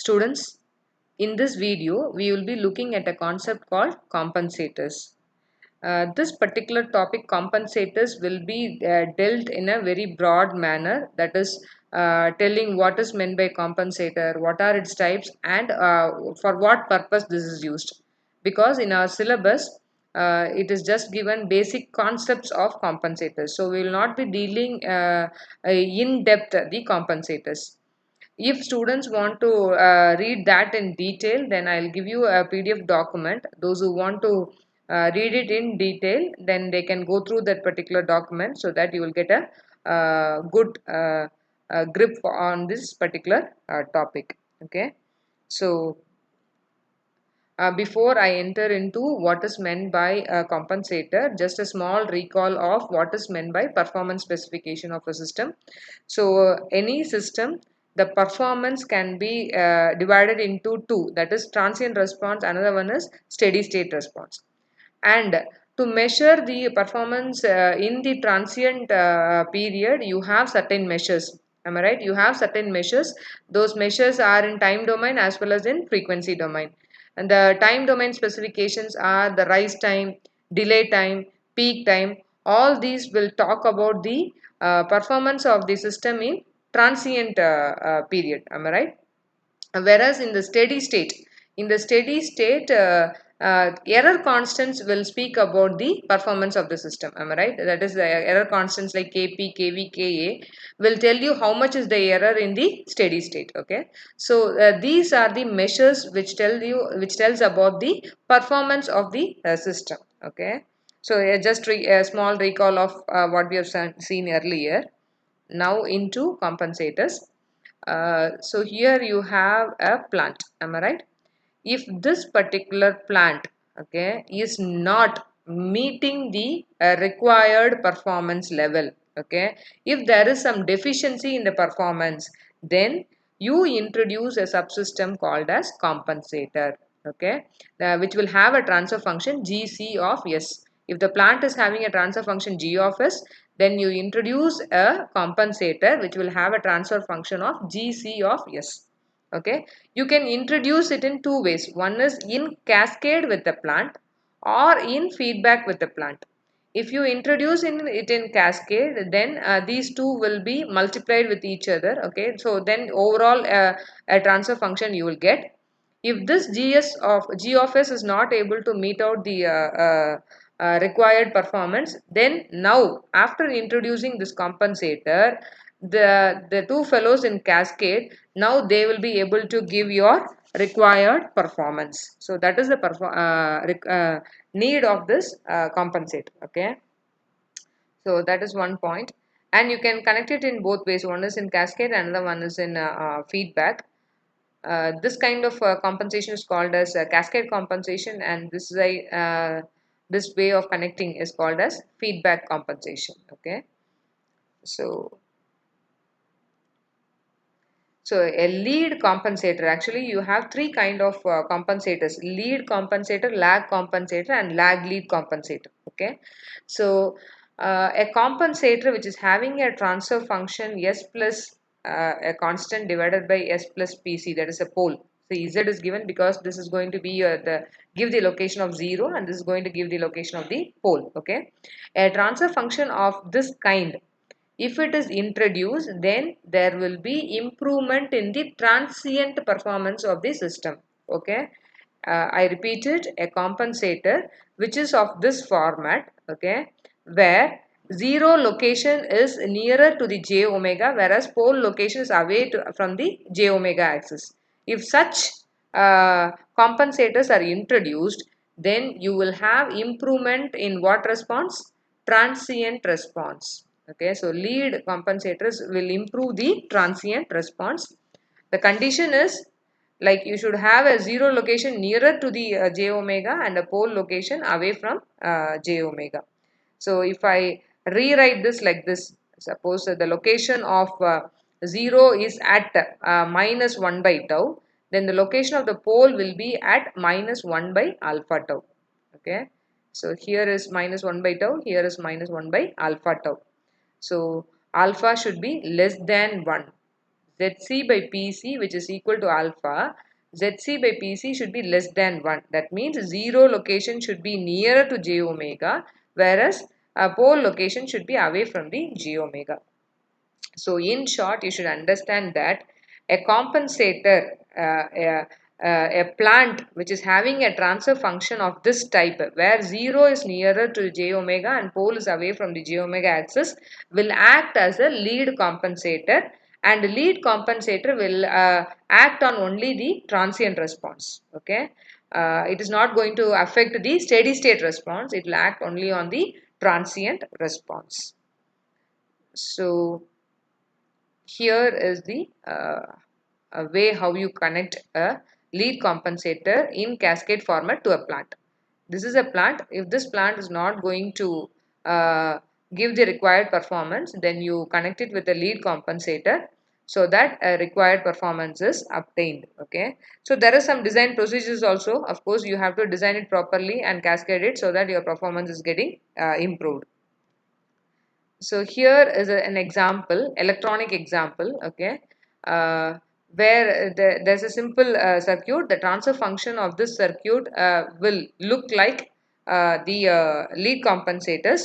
Students, in this video, we will be looking at a concept called compensators. This particular topic, compensators, will be dealt in a very broad manner, that is, telling what is meant by compensator, what are its types, and for what purpose this is used. Because in our syllabus, it is just given basic concepts of compensators. So, we will not be dealing in depth the compensators. If students want to read that in detail, then I'll give you a PDF document. Those who want to read it in detail, then they can go through that particular document so that you will get a good grip on this particular topic. Okay, so before I enter into what is meant by a compensator, just a small recall of what is meant by performance specification of a system. So, any system, the performance can be divided into two, that is transient response, another one is steady state response. And to measure the performance in the transient period, you have certain measures. Am I right? You have certain measures. Those measures are in time domain as well as in frequency domain. And the time domain specifications are the rise time, delay time, peak time. All these will talk about the performance of the system in transient period. Am I right? Whereas in the steady state error constants will speak about the performance of the system. Am I right? That is, the error constants like kp, kv, ka will tell you how much is the error in the steady state. Okay, so these are the measures which tells about the performance of the system. Okay, so just a small recall of what we have seen earlier. Now into compensators. So here you have a plant. Am I right? If this particular plant, okay, is not meeting the required performance level, okay, if there is some deficiency in the performance, then you introduce a subsystem called as compensator. Okay, which will have a transfer function gc of s. If the plant is having a transfer function g of s, then you introduce a compensator which will have a transfer function of gc of s. Okay, you can introduce it in two ways. One is in cascade with the plant or in feedback with the plant. If you introduce it in cascade, then these two will be multiplied with each other. Okay, so then overall a transfer function you will get. If this g of s is not able to meet out the required performance, then now after introducing this compensator, the two fellows in cascade, now they will be able to give your required performance. So that is the need of this compensator. Okay, so that is one point, and you can connect it in both ways. One is in cascade, another one is in feedback. This kind of compensation is called as cascade compensation, and this way of connecting is called as feedback compensation. Okay, so a lead compensator, actually you have three kind of compensators: lead compensator, lag compensator, and lag lead compensator. Okay, so a compensator which is having a transfer function s plus a constant divided by s plus pc, that is a pole. So z is given because this is going to be give the location of 0, and this is going to give the location of the pole. Okay, a transfer function of this kind, if it is introduced, then there will be improvement in the transient performance of the system. Okay, I repeated, a compensator which is of this format. Okay, where 0 location is nearer to the j omega, whereas pole location is away from the j omega axis. If such compensators are introduced, then you will have improvement in what response? Transient response. Okay, so lead compensators will improve the transient response. The condition is, like, you should have a 0 location nearer to the j omega and a pole location away from j omega. So if I rewrite this like this, suppose the location of 0 is at minus 1 by tau, then the location of the pole will be at minus 1 by alpha tau. Okay, so here is minus 1 by tau, here is minus 1 by alpha tau. So alpha should be less than 1. Zc by Pc, which is equal to alpha, Zc by Pc should be less than 1. That means 0 location should be nearer to j omega, whereas a pole location should be away from the j omega. So in short, you should understand that a compensator, a plant which is having a transfer function of this type, where 0 is nearer to j omega and pole is away from the j omega axis, will act as a lead compensator, and lead compensator will act on only the transient response. Okay, it is not going to affect the steady state response. It will act only on the transient response. So here is the way how you connect a lead compensator in cascade format to a plant. This is a plant. If this plant is not going to give the required performance, then you connect it with a lead compensator so that a required performance is obtained. Okay, so there are some design procedures also. Of course, you have to design it properly and cascade it so that your performance is getting improved. So here is an example, electronic example, okay, where there's a simple circuit. The transfer function of this circuit will look like the lead compensators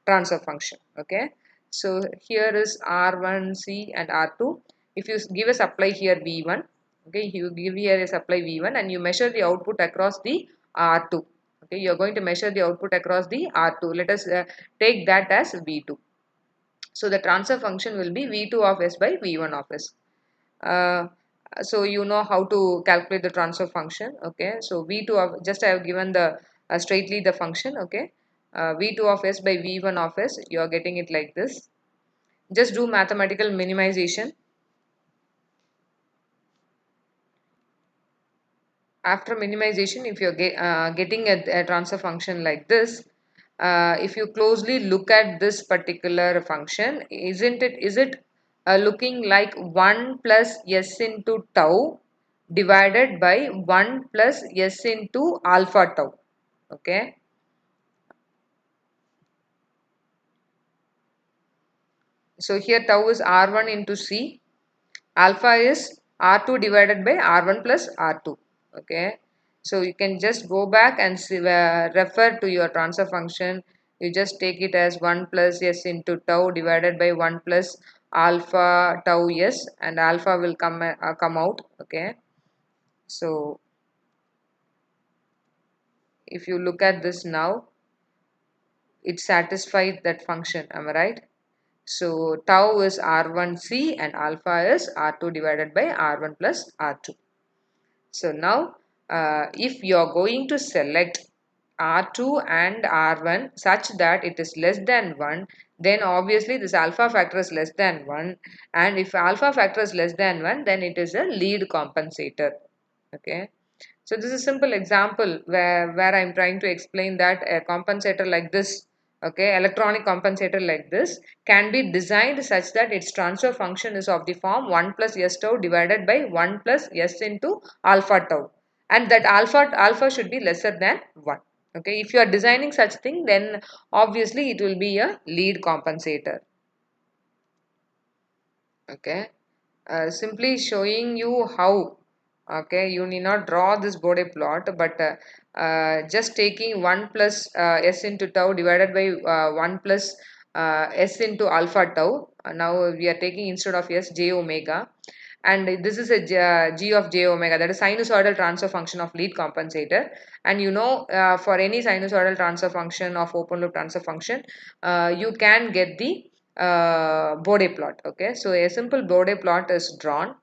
transfer function, okay. So here is R1C and R2. If you give a supply here V1, okay, you give here a supply V1 and you measure the output across the R2. Okay, you're going to measure the output across the R2. Let us take that as V2. So the transfer function will be V2 of S by V1 of S. Uh, so you know how to calculate the transfer function. Okay, so V2 of, just I have given the straightly the function. Okay, V2 of S by V1 of S, you are getting it like this. Just do mathematical minimization. After minimization, if you're getting a transfer function like this, if you closely look at this particular function, is it looking like 1 plus s into tau divided by 1 plus s into alpha tau? Okay, so here tau is r1 into c, alpha is R2 divided by R1 plus R2. Okay, so you can just go back and see, refer to your transfer function. You just take it as 1 plus s into tau divided by 1 plus alpha tau s, and alpha will come out. Okay, so if you look at this now, it satisfied that function. Am I right? So tau is R1C and alpha is R2 divided by R1 plus R2. So now if you are going to select R2 and R1 such that it is less than 1, then obviously this alpha factor is less than 1, and if alpha factor is less than 1, then it is a lead compensator. Okay. So this is a simple example where I'm trying to explain that a compensator like this, okay, electronic compensator like this can be designed such that its transfer function is of the form 1 plus s tau divided by 1 plus s into alpha tau, and that alpha should be lesser than 1. Okay, if you are designing such thing, then obviously it will be a lead compensator. Okay, simply showing you how. Okay, you need not draw this Bode plot, but just taking 1 plus s into tau divided by 1 plus s into alpha tau. Now we are taking instead of s j omega, and this is a g of j omega, that is sinusoidal transfer function of lead compensator. And you know, for any sinusoidal transfer function of open loop transfer function, you can get the Bode plot. Okay, so a simple Bode plot is drawn.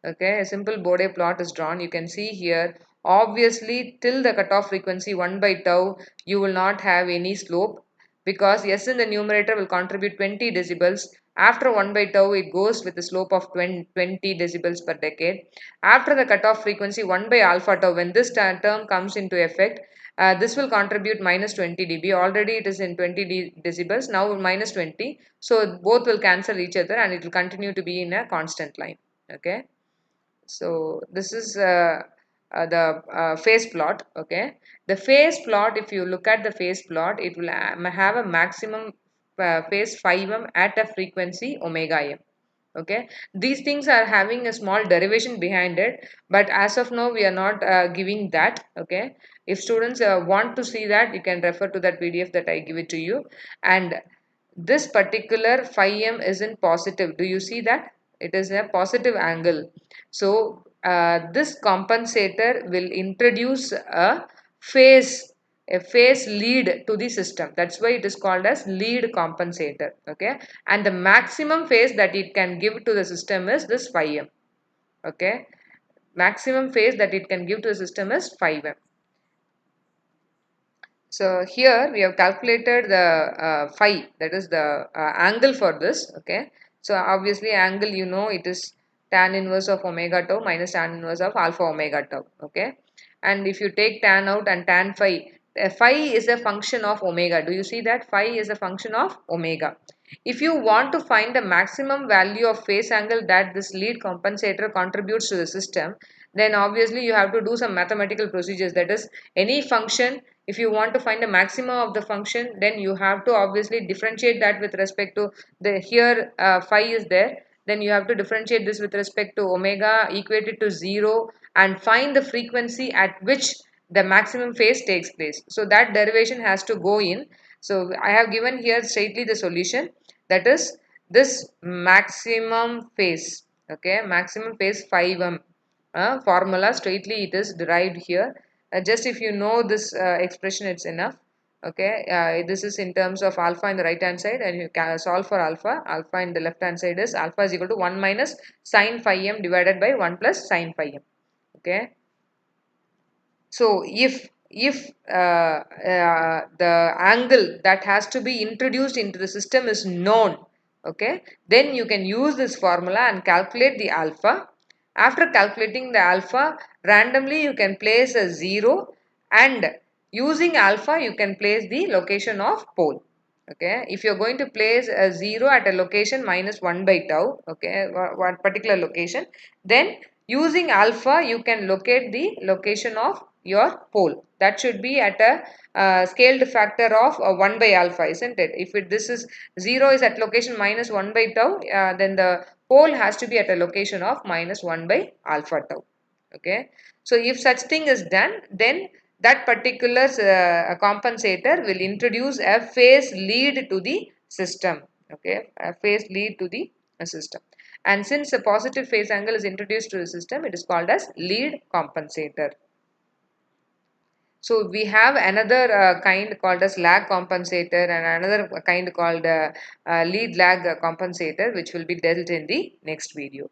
Okay, a simple Bode plot is drawn. You can see here, obviously till the cutoff frequency 1 by tau, you will not have any slope, because s in the numerator will contribute 20 decibels. After 1 by tau, it goes with a slope of 20 decibels per decade. After the cutoff frequency 1 by alpha tau, when this term comes into effect, this will contribute minus 20 dB. Already it is in 20 decibels, now minus 20. So both will cancel each other and it will continue to be in a constant line. Okay. So this is the phase plot. Okay, the phase plot, if you look at the phase plot, it will have a maximum phase phi m at a frequency omega m. Okay, these things are having a small derivation behind it, but as of now we are not giving that. Okay, if students want to see that, you can refer to that PDF that I give it to you. And this particular phi m is in positive. Do you see that? It is a positive angle. So this compensator will introduce a phase lead to the system. That's why it is called as lead compensator. Okay, and the maximum phase that it can give to the system is this phi m. Okay, maximum phase that it can give to the system is 5m. So here we have calculated the phi, that is the angle for this. Okay, so obviously angle, you know, it is tan inverse of omega tau minus tan inverse of alpha omega tau. Okay, and if you take tan out and tan phi, phi is a function of omega. Do you see that? Phi is a function of omega. If you want to find the maximum value of phase angle that this lead compensator contributes to the system, then obviously you have to do some mathematical procedures. That is, any function, if you want to find the maximum of the function, then you have to obviously differentiate that with respect to the, here phi is there, then you have to differentiate this with respect to omega, equate it to 0, and find the frequency at which the maximum phase takes place. So that derivation has to go in. So I have given here straightly the solution, that is this maximum phase. Okay, maximum phase 5m formula, straightly it is derived here. Just if you know this expression, it's enough. Okay, this is in terms of alpha in the right hand side, and you can solve for alpha. Alpha in the left hand side is alpha is equal to 1 minus sine phi m divided by 1 plus sine phi m. Okay, so if the angle that has to be introduced into the system is known, okay, then you can use this formula and calculate the alpha. After calculating the alpha, randomly you can place a 0, and using alpha you can place the location of pole. Okay, if you're going to place a 0 at a location minus 1 by tau, okay, one particular location, then using alpha you can locate the location of your pole. That should be at a scaled factor of 1 by alpha, isn't it? If this is 0 is at location minus 1 by tau, then the pole has to be at a location of minus 1 by alpha tau. Okay, so if such thing is done, then that particular compensator will introduce a phase lead to the system. Okay, a phase lead to the system, and since a positive phase angle is introduced to the system, it is called as lead compensator. So we have another kind called as lag compensator, and another kind called lead lag compensator, which will be dealt in the next video.